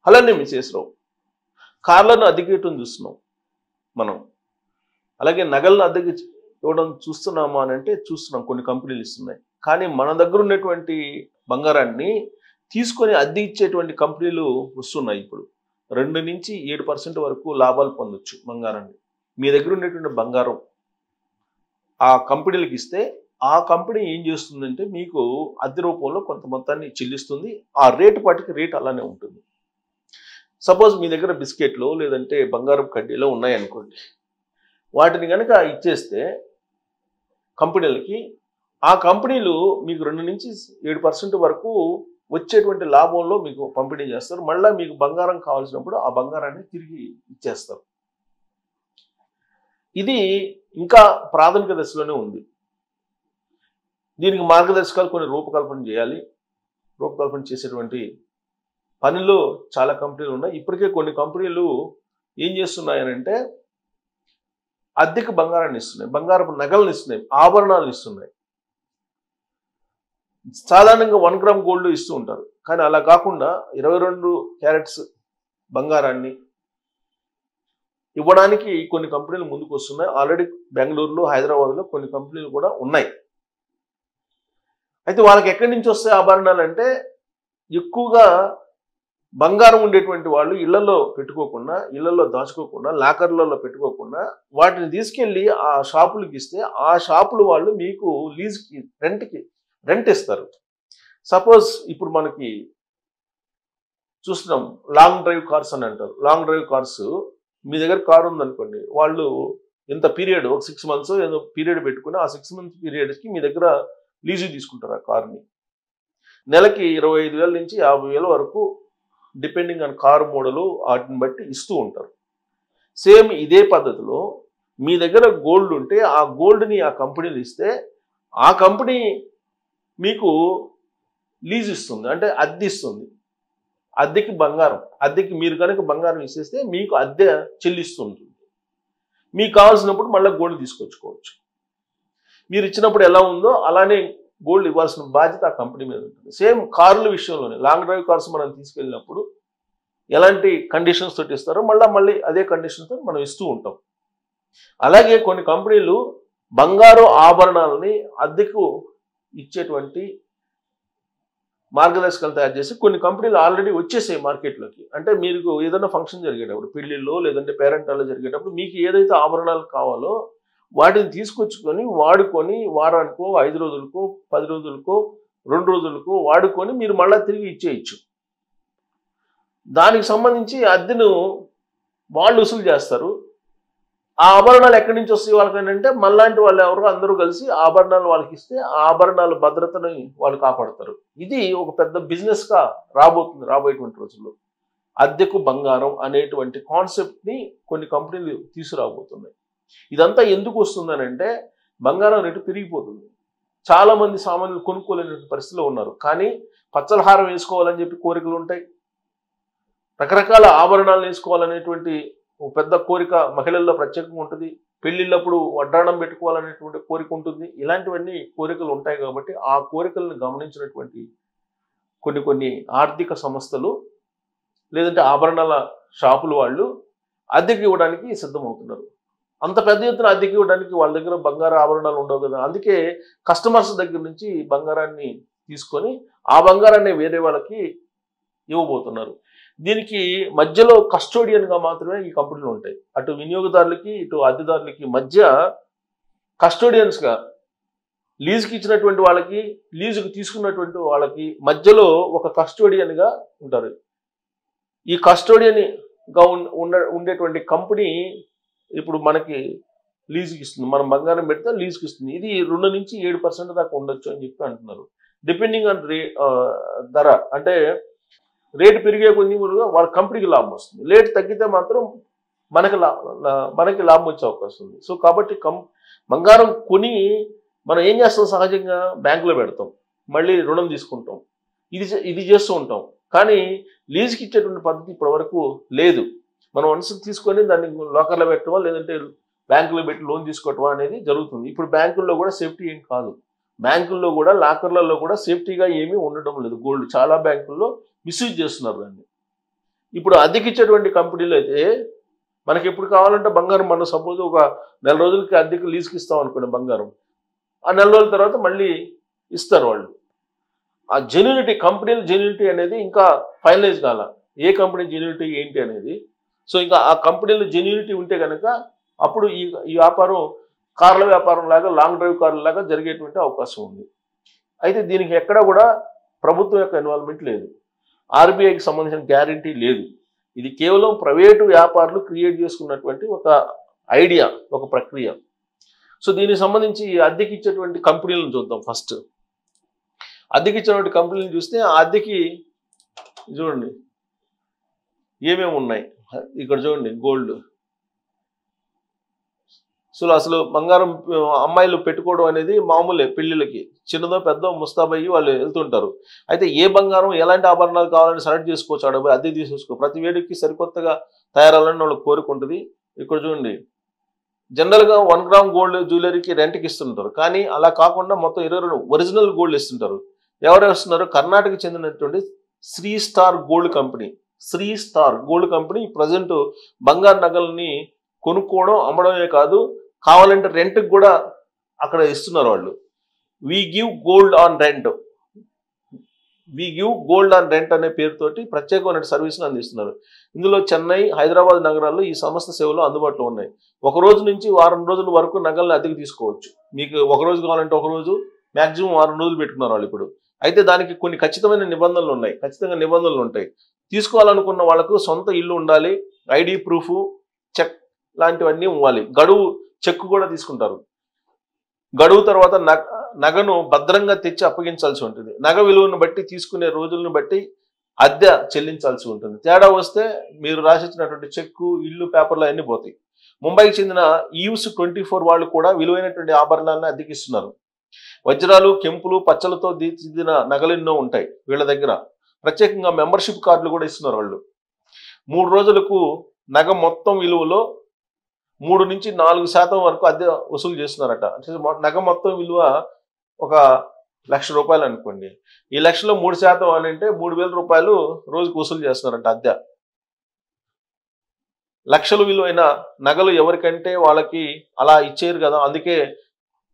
అలానే మిసేసరావు కార్లను అద్దెకేయటం చూస్తున్నాం మనం. అలాగే నగలను అద్దెకి ఇవ్వడం చూస్తున్నామా అని అంటే చూస్తున్నాం, కొన్ని కంపెనీలు ఇస్తున్నాయి. కానీ మన దగ్గర ఉన్నటువంటి బంగారాన్ని తీసుకొని అద్దె ఇచ్చేటువంటి కంపెనీలు వస్తున్నాయి. ఇప్పుడు 2 నుంచి 7% వరకు లాభాలు పొందొచ్చు బంగారాన్ని. మీ దగ్గర ఉన్నటువంటి బంగారం ఆ కంపెనీలకు ఇస్తే ఆ కంపెనీ ఏం చేస్తుందంటే మీకు అద్దె రూపంలో కొంత మొత్తాన్ని చెల్లిస్తుంది. ఆ రేటు పాటికి రేట్ అలానే ఉంటుంది. సపోజ్ మీ దగ్గర బిస్కెట్లు లేదంటే బంగారం కడ్డీలో ఉన్నాయనుకోండి, వాటిని కనుక ఇచ్చేస్తే కంపెనీలకి, ఆ కంపెనీలు మీకు 2 నుంచి 7% వరకు వచ్చేటువంటి లాభంలో మీకు పంపిణీ చేస్తారు. మళ్ళీ మీకు బంగారం కావాల్సినప్పుడు ఆ బంగారాన్ని తిరిగి ఇచ్చేస్తారు. ఇది ఇంకా ప్రాథమిక దశలోనే ఉంది. దీనికి మార్గదర్శకాలు కొన్ని రూపకల్పన చేయాలి. రూపకల్పన చేసేటువంటి పనిలో చాలా కంపెనీలు ఉన్నాయి. ఇప్పటికే కొన్ని కంపెనీలు ఏం చేస్తున్నాయనంటే అద్దెకు బంగారాన్ని ఇస్తున్నాయి, బంగారపు నగలను ఇస్తున్నాయి, ఆభరణాలను ఇస్తున్నాయి. సాధారణంగా 1 గ్రామ్ గోల్డ్ ఇస్తూ ఉంటారు. కానీ అలా కాకుండా 22 క్యారెట్స్ బంగారాన్ని ఇవ్వడానికి కొన్ని కంపెనీలు ముందుకు వస్తున్నాయి. ఆల్రెడీ బెంగళూరులో, హైదరాబాద్లో కొన్ని కంపెనీలు కూడా ఉన్నాయి. అయితే వాళ్ళకి ఎక్కడి నుంచి వస్తాయి ఆభరణాలు అంటే, ఎక్కువగా బంగారం ఉండేటువంటి వాళ్ళు ఇళ్లలో పెట్టుకోకుండా, ఇళ్లలో దాచుకోకుండా, లాకర్లలో పెట్టుకోకుండా వాటిని తీసుకెళ్ళి ఆ షాపులకు ఇస్తే ఆ షాపులు వాళ్ళు మీకు లీజ్కి రెంట్ ఇస్తారు. సపోజ్ ఇప్పుడు మనకి చూస్తున్నాం లాంగ్ డ్రైవ్ కార్స్ అని అంటారు. లాంగ్ డ్రైవ్ కార్స్ మీ దగ్గర కారు ఉందనుకోండి, వాళ్ళు ఇంత పీరియడ్, ఒక 6 months ఏదో పీరియడ్ పెట్టుకుని ఆ 6 months పీరియడ్కి మీ దగ్గర లీజు తీసుకుంటారు ఆ కార్ని. నెలకి 25,000 నుంచి 50,000 వరకు డిపెండింగ్ ఆన్ కారు మోడలు వాటిని బట్టి ఇస్తూ ఉంటారు. సేమ్ ఇదే పద్ధతిలో మీ దగ్గర గోల్డ్ ఉంటే ఆ గోల్డ్ని ఆ కంపెనీలు ఇస్తే ఆ కంపెనీ మీకు లీజ్ ఇస్తుంది, అంటే అద్దె ఇస్తుంది. అద్దెకి బంగారం, అద్దెకి మీరు కనుక బంగారం ఇచ్చేస్తే మీకు అద్దె చెల్లిస్తుంటుంది. మీకు కావాల్సినప్పుడు మళ్ళీ గోల్డ్ తీసుకొచ్చుకోవచ్చు. మీరు ఇచ్చినప్పుడు ఎలా ఉందో అలానే గోల్డ్ ఇవ్వాల్సిన బాధ్యత ఆ కంపెనీ మీద ఉంటుంది. సేమ్ కార్ల విషయంలోనే లాంగ్ డ్రైవ్ కార్స్ మనం తీసుకెళ్ళినప్పుడు ఎలాంటి కండిషన్స్ తోటి ఇస్తారో మళ్ళీ అదే కండిషన్తో మనం ఇస్తూ ఉంటాం. అలాగే కొన్ని కంపెనీలు బంగారు ఆభరణాలని అద్దెకు ఇచ్చేటువంటి మార్గదర్శకాలు తయారు చేసి కొన్ని కంపెనీలు ఆల్రెడీ వచ్చేసాయి మార్కెట్లోకి. అంటే మీకు ఏదైనా ఫంక్షన్ జరిగేటప్పుడు, పెళ్లిళ్ళు లేదంటే పేరెంటాల్లో జరిగేటప్పుడు మీకు ఏదైతే ఆభరణాలు కావాలో వాటిని తీసుకొచ్చుకొని వాడుకొని వారానికో, 5 రోజులకో, 10 రోజులకో, 2 రోజులకో వాడుకొని మీరు మళ్ళీ తిరిగి ఇచ్చేయచ్చు. దానికి సంబంధించి అద్దెను వాళ్ళు వసూలు చేస్తారు. ఆ ఆభరణాలు ఎక్కడి నుంచి వస్తాయి వాళ్ళకంటే మళ్ళాంటి వాళ్ళు ఎవరో అందరూ కలిసి ఆభరణాలు వాళ్ళకి ఇస్తే ఆ ఆభరణాల భద్రతని వాళ్ళు కాపాడతారు. ఇది ఒక పెద్ద బిజినెస్గా రాబోయేటువంటి రోజుల్లో. అద్దెకు బంగారం అనేటువంటి కాన్సెప్ట్ని కొన్ని కంపెనీలు తీసుకురాబోతున్నాయి. ఇదంతా ఎందుకు వస్తుందనంటే బంగారం రేటు పెరిగిపోతుంది. చాలా మంది సామాన్యులు కొనుక్కోలేని పరిస్థితిలో ఉన్నారు. కానీ పచ్చలహారం వేసుకోవాలని చెప్పి కోరికలు ఉంటాయి, రకరకాల ఆభరణాలు వేసుకోవాలనేటువంటి ఒక పెద్ద కోరిక మహిళల్లో ప్రత్యేకంగా ఉంటుంది. పెళ్లిళ్ళప్పుడు వడ్డాణం పెట్టుకోవాలనేటువంటి కోరిక ఉంటుంది. ఇలాంటివన్నీ కోరికలు ఉంటాయి. కాబట్టి ఆ కోరికలను గమనించినటువంటి కొన్ని ఆర్థిక సంస్థలు లేదంటే ఆభరణాల షాపులు వాళ్ళు అద్దెకి ఇవ్వడానికి సిద్ధమవుతున్నారు. అంత పెద్ద ఎత్తున అద్దెకి ఇవ్వడానికి వాళ్ళ దగ్గర బంగారు ఆభరణాలు ఉండవు కదా. అందుకే కస్టమర్స్ దగ్గర నుంచి బంగారాన్ని తీసుకొని ఆ బంగారాన్ని వేరే వాళ్ళకి ఇవ్వబోతున్నారు. దీనికి మధ్యలో కస్టోడియన్గా మాత్రమే ఈ కంపెనీలు ఉంటాయి. అటు వినియోగదారులకి ఇటు అద్దెదారులకి మధ్య కస్టోడియన్స్గా లీజుకి ఇచ్చినటువంటి వాళ్ళకి, లీజుకి తీసుకున్నటువంటి వాళ్ళకి మధ్యలో ఒక కస్టోడియన్గా ఉంటారు. ఈ కస్టోడియన్గా ఉండేటువంటి కంపెనీ ఇప్పుడు మనకి లీజుకి ఇస్తుంది. మనం బంగారం పెడితే లీజుకి ఇస్తుంది. ఇది 2 నుంచి 7% దాకా ఉండొచ్చు అని చెప్పి అంటున్నారు. డిపెండింగ్ ఆన్ ధర, అంటే రేటు పెరిగే కొన్ని వాళ్ళ కంపెనీకి లాభం వస్తుంది. రేటు తగ్గితే మాత్రం మనకి లాభం వచ్చే అవకాశం ఉంది. సో కాబట్టి బంగారం కొని మనం ఏం చేస్తాం, సహజంగా బ్యాంకులో పెడతాం, మళ్ళీ రుణం తీసుకుంటాం, ఇది చేస్తూ ఉంటాం. కానీ లీజుకి ఇచ్చేటువంటి పద్ధతి ఇప్పటివరకు లేదు. మనం మనసుకు తీసుకొని దాన్ని లాకర్లో పెట్టవా లేదంటే బ్యాంకులో పెట్టి లోన్ తీసుకోవటమా అనేది జరుగుతుంది. ఇప్పుడు బ్యాంకుల్లో కూడా సేఫ్టీ ఏం కాదు. బ్యాంకుల్లో కూడా లాకర్లలో కూడా సేఫ్టీగా ఏమీ ఉండడం లేదు. గోల్డ్ చాలా బ్యాంకుల్లో మిస్యూజ్ చేస్తున్నారు దాన్ని. ఇప్పుడు అద్దెకిచ్చేటువంటి కంపెనీలు అయితే మనకి ఎప్పుడు కావాలంటే బంగారం, మనం సపోజ్ ఒక నెల రోజులకి అద్దెకి లీజుకి ఇస్తాం అనుకోండి బంగారం, ఆ నెల రోజుల తర్వాత మళ్ళీ ఇస్తారు వాళ్ళు. ఆ జెన్యూనిటీ, కంపెనీల జెన్యూనిటీ అనేది ఇంకా ఫైనలైజ్ కాల, ఏ కంపెనీ జెన్యూనిటీ ఏంటి అనేది. సో ఇంకా ఆ కంపెనీలో జెన్యూనిటీ ఉంటే కనుక అప్పుడు ఈ వ్యాపారం కార్ల వ్యాపారం లాగా, లాంగ్ డ్రైవ్ కార్ల లాగా జరిగేటువంటి అవకాశం ఉంది. అయితే దీనికి ఎక్కడ కూడా ప్రభుత్వం యొక్క ఇన్వాల్వ్మెంట్ లేదు, ఆర్బీఐకి సంబంధించిన గ్యారంటీ లేదు. ఇది కేవలం ప్రైవేటు వ్యాపారులు క్రియేట్ చేసుకున్నటువంటి ఒక ఐడియా, ఒక ప్రక్రియ. సో దీనికి సంబంధించి అద్దెకిచ్చేటువంటి కంపెనీలను చూద్దాం. ఫస్ట్ అద్దెకిచ్చేటువంటి కంపెనీలను చూస్తే ఆ అద్దెకి చూడండి ఏమేమి ఉన్నాయి. ఇక్కడ చూడండి గోల్డ్. సో అసలు బంగారం అమ్మాయిలు పెట్టుకోవడం అనేది మామూలే, పెళ్లిళ్ళకి చిన్నదో పెద్దో ముస్తాబయ్యి వాళ్ళు వెళ్తుంటారు. అయితే ఏ బంగారం ఎలాంటి ఆభరణాలు కావాలని సెలెక్ట్ చేసుకోవచ్చు, ఆడ అద్దె తీసేసుకో. ప్రతి వేడికి సరికొత్తగా తయారాలని వాళ్ళకి కోరుకుంటుంది. ఇక్కడ చూడండి జనరల్గా 1 గ్రామ్ గోల్డ్ జ్యువెలరీకి రెంట్కి ఇస్తుంటారు, కానీ అలా కాకుండా మొత్తం 22 ఒరిజినల్ గోల్డ్ ఇస్తుంటారు. ఎవరు ఇస్తున్నారు? కర్ణాటకకి చెందినటువంటి Sri Star Gold Company. Sri Star Gold Company present బంగారు నగల్ని కొనుక్కోవడం, అమ్మడమే కాదు, కావాలంటే రెంట్కి కూడా అక్కడ ఇస్తున్నారు వాళ్ళు. We give gold on rent, we give gold on rent అనే పేరుతోటి ప్రత్యేకమైన సర్వీస్ని అందిస్తున్నారు. ఇందులో చెన్నై, హైదరాబాద్ నగరాల్లో ఈ సంస్థ సేవలు అందుబాటులో ఉన్నాయి. ఒక రోజు నుంచి వారం రోజుల వరకు నగల్ని అద్దెకి తీసుకోవచ్చు. మీకు ఒక రోజు కావాలంటే ఒక రోజు, మ్యాక్సిమం 6 రోజులు పెట్టుకున్నారు వాళ్ళు ఇప్పుడు. అయితే దానికి కొన్ని ఖచ్చితమైన నిబంధనలు ఉన్నాయి, ఖచ్చితంగా నిబంధనలు ఉంటాయి. తీసుకోవాలనుకున్న వాళ్ళకు సొంత ఇల్లు ఉండాలి, ఐడి ప్రూఫ్, చెక్ లాంటివన్నీ ఇవ్వాలి. గడువు చెక్ కూడా తీసుకుంటారు. గడువు తర్వాత నగను భద్రంగా తెచ్చి అప్పగించాల్సి ఉంటుంది. నగ విలువను బట్టి, తీసుకునే రోజులను బట్టి అద్దె చెల్లించాల్సి ఉంటుంది. తేడా వస్తే మీరు రాసిచ్చినటువంటి చెక్కు, ఇల్లు, పేపర్లు అన్నీ పోతాయి. ముంబైకి చెందిన ఈవ్స్ 24 వాళ్ళు కూడా విలువైనటువంటి ఆభరణాలను అద్దెకిస్తున్నారు. వజ్రాలు, కెంపులు, పచ్చలతో తీర్చిదిద్దిన నగలెన్నో ఉంటాయి వీళ్ళ దగ్గర. ప్రత్యేకంగా మెంబర్షిప్ కార్డులు కూడా ఇస్తున్నారు వాళ్ళు. 3 రోజులకు నగ మొత్తం విలువలో 3 నుంచి 4% వరకు అద్దె వసూలు చేస్తున్నారట. అంటే నగ మొత్తం విలువ ఒక ₹1,00,000 అనుకోండి. ఈ 1,00,000లో 3% అని అంటే ₹3,000 రోజుకు వసూలు చేస్తున్నారంట అద్దె. లక్షల విలువైన నగలు ఎవరికంటే వాళ్ళకి అలా ఇచ్చేరు కదా, అందుకే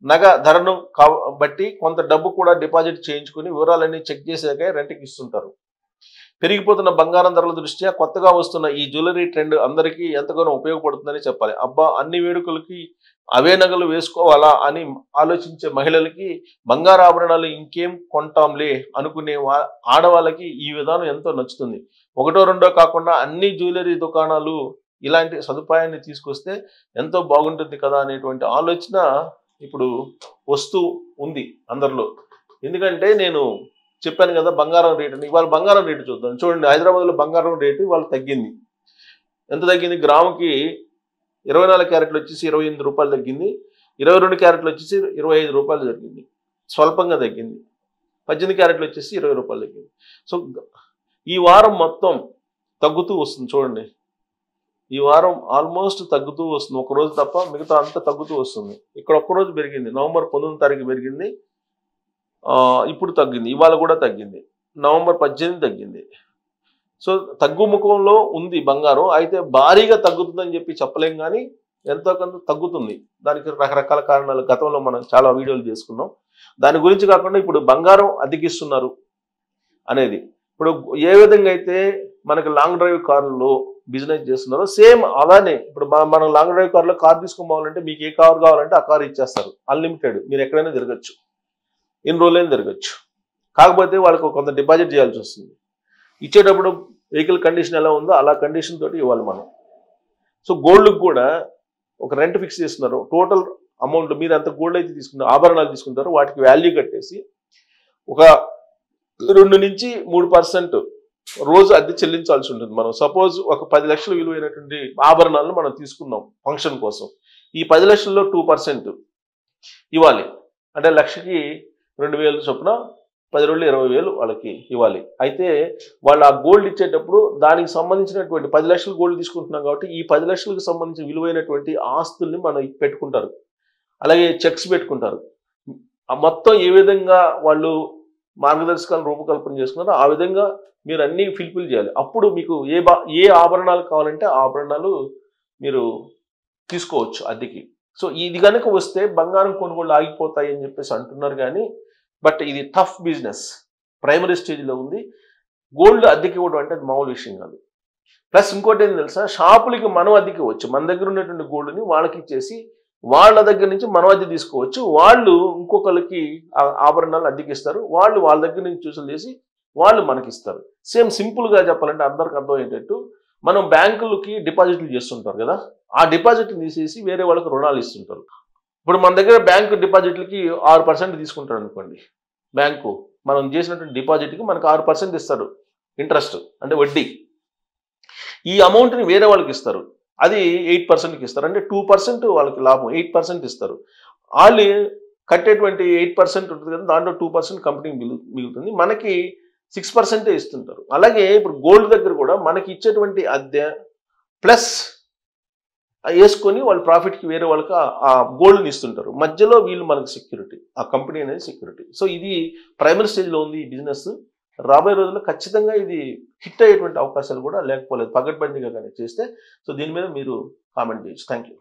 నగ ధరను బట్టి కొంత డబ్బు కూడా డిపాజిట్ చేయించుకుని వివరాలన్నీ చెక్ చేసాక రెంట్కి ఇస్తుంటారు. పెరిగిపోతున్న బంగారం ధరల దృష్ట్యా కొత్తగా వస్తున్న ఈ జ్యువెలరీ ట్రెండ్ అందరికీ ఎంతగానో ఉపయోగపడుతుందని చెప్పాలి. అబ్బా, అన్ని వేడుకలకి అవే నగలు వేసుకోవాలా అని ఆలోచించే మహిళలకి, బంగారు ఆభరణాలు ఇంకేం కొంటాంలే అనుకునే ఆడవాళ్ళకి ఈ విధానం ఎంతో నచ్చుతుంది. 1, 2 కాకుండా అన్ని జ్యువెలరీ దుకాణాలు ఇలాంటి సదుపాయాన్ని తీసుకొస్తే ఎంతో బాగుంటుంది కదా అనేటువంటి ఆలోచన ఇప్పుడు వస్తూ ఉంది అందరిలో. ఎందుకంటే నేను చెప్పాను కదా బంగారం రేటు, ఇవాళ బంగారం రేటు చూద్దాం. చూడండి, హైదరాబాద్లో బంగారం రేటు ఇవాళ తగ్గింది. ఎంత తగ్గింది? గ్రాముకి 24 క్యారెట్లు వచ్చేసి ₹28 తగ్గింది. 22 క్యారెట్లు వచ్చేసి ₹25 తగ్గింది. స్వల్పంగా తగ్గింది. 18 క్యారెట్లు వచ్చేసి ₹20 తగ్గింది. సో ఈ వారం మొత్తం తగ్గుతూ వస్తుంది. చూడండి, ఈ వారం ఆల్మోస్ట్ తగ్గుతూ వస్తుంది, ఒకరోజు తప్ప మిగతా అంతా తగ్గుతూ వస్తుంది. ఇక్కడ ఒక్కరోజు పెరిగింది, నవంబర్ 19 తారీఖు పెరిగింది, ఇప్పుడు తగ్గింది, ఇవాళ కూడా తగ్గింది, నవంబర్ 18 తగ్గింది. సో తగ్గుముఖంలో ఉంది బంగారం. అయితే భారీగా తగ్గుతుందని చెప్పి చెప్పలేం, కానీ ఎంతో కొంత తగ్గుతుంది. దానికి రకరకాల కారణాలు గతంలో మనం చాలా వీడియోలు చేసుకున్నాం. దాని గురించి కాకుండా ఇప్పుడు బంగారం అద్దెకిస్తున్నారు అనేది, ఇప్పుడు ఏ విధంగా అయితే మనకి లాంగ్ డ్రైవ్ కార్లలో బిజినెస్ చేస్తున్నారో సేమ్ అలానే ఇప్పుడు మనం లాంగ్ డ్రైవ్ కార్లో కార్ తీసుకోవాలంటే మీకు ఏ కార్ కావాలంటే ఆ కార్ ఇచ్చేస్తారు, అన్లిమిటెడ్, మీరు ఎక్కడైనా తిరగచ్చు, ఎన్ని రోజులైనా తిరగచ్చు. కాకపోతే వాళ్ళకు కొంత డిపాజిట్ చేయాల్సి వస్తుంది. ఇచ్చేటప్పుడు వెహికల్ కండిషన్ ఎలా ఉందో అలా కండిషన్ తోటి ఇవ్వాలి మనం. సో గోల్డ్కి కూడా ఒక రెంట్ ఫిక్స్ చేస్తున్నారు. టోటల్ అమౌంట్ మీరు ఎంత గోల్డ్ అయితే తీసుకుంటారో, ఆభరణాలు తీసుకుంటారో వాటికి వాల్యూ కట్టేసి ఒక 2 నుంచి 3% రోజు అద్దె చెల్లించాల్సి ఉంటుంది. మనం సపోజ్ ఒక 10 లక్షలు విలువైనటువంటి ఆభరణాలను మనం తీసుకున్నాం ఫంక్షన్ కోసం, ఈ 10 లక్షల్లో 2% ఇవ్వాలి. అంటే లక్షకి 2,000 చొప్పున 10 రోజులు 20,000 వాళ్ళకి ఇవ్వాలి. అయితే వాళ్ళు ఆ గోల్డ్ ఇచ్చేటప్పుడు దానికి సంబంధించినటువంటి 10 లక్షలు గోల్డ్ తీసుకుంటున్నాం కాబట్టి ఈ 10 లక్షలకు సంబంధించిన విలువైనటువంటి ఆస్తుల్ని మనం పెట్టుకుంటారు. అలాగే చెక్స్ పెట్టుకుంటారు. మొత్తం ఏ విధంగా వాళ్ళు మార్గదర్శకాలను రూపకల్పన చేసుకున్నారో ఆ విధంగా మీరు అన్ని ఫిల్ఫిల్ చేయాలి. అప్పుడు మీకు ఏ ఆభరణాలు కావాలంటే ఆ ఆభరణాలు మీరు తీసుకోవచ్చు అద్దెకి. సో ఇది కనుక వస్తే బంగారం కొనుగోళ్ళు ఆగిపోతాయి అని చెప్పేసి అంటున్నారు కానీ, బట్ ఇది టఫ్ బిజినెస్, ప్రైమరీ స్టేజ్లో ఉంది. గోల్డ్ అద్దెకి ఇవ్వడం అంటే అది మామూలు విషయం కాదు. ప్లస్ ఇంకోటి ఏం తెలుసా, షాపులకి మనం అద్దెకి ఇవ్వచ్చు. మన దగ్గర ఉన్నటువంటి గోల్డ్ని వాళ్ళకి ఇచ్చేసి వాళ్ళ దగ్గర నుంచి మనం అద్దె తీసుకోవచ్చు. వాళ్ళు ఇంకొకరికి ఆభరణాలు అద్దెకి ఇస్తారు. వాళ్ళు వాళ్ళ దగ్గర నుంచి చూసులు చేసి వాళ్ళు మనకిస్తారు. సేమ్ సింపుల్గా చెప్పాలంటే అందరికి అర్థమయ్యేటట్టు, మనం బ్యాంకులకి డిపాజిట్లు చేస్తుంటారు కదా, ఆ డిపాజిట్లు తీసేసి వేరే వాళ్ళకి రుణాలు ఇస్తుంటారు. ఇప్పుడు మన దగ్గర బ్యాంకు డిపాజిట్లకి 6% తీసుకుంటారు అనుకోండి. బ్యాంకు మనం చేసినటువంటి డిపాజిట్కి మనకు 6% ఇస్తారు ఇంట్రెస్ట్, అంటే వడ్డీ. ఈ అమౌంట్ని వేరే వాళ్ళకి ఇస్తారు, అది 8%కి ఇస్తారు. అంటే 2% వాళ్ళకి లాభం, 8% ఇస్తారు. వాళ్ళు కట్టేటువంటి 8% ఉంటుంది కదా, దాంట్లో 2% కంపెనీకి మిగులుతుంది, మనకి 6% ఇస్తుంటారు. అలాగే ఇప్పుడు గోల్డ్ దగ్గర కూడా మనకి ఇచ్చేటువంటి అద్దె ప్లస్ వేసుకొని వాళ్ళు ప్రాఫిట్కి వేరే వాళ్ళకి ఆ గోల్డ్ని ఇస్తుంటారు. మధ్యలో వీళ్ళు మనకు సెక్యూరిటీ, ఆ కంపెనీ అనేది సెక్యూరిటీ. సో ఇది ప్రైమరీ స్టేజ్లో ఉంది ఈ బిజినెస్. రాబోయే రోజుల్లో ఖచ్చితంగా ఇది హిట్ అయ్యేటువంటి అవకాశాలు కూడా లేకపోలేదు, పగడ్బందీగా కానీ చేస్తే. సో దీని మీద మీరు కామెంట్ చేయొచ్చు. Thank you.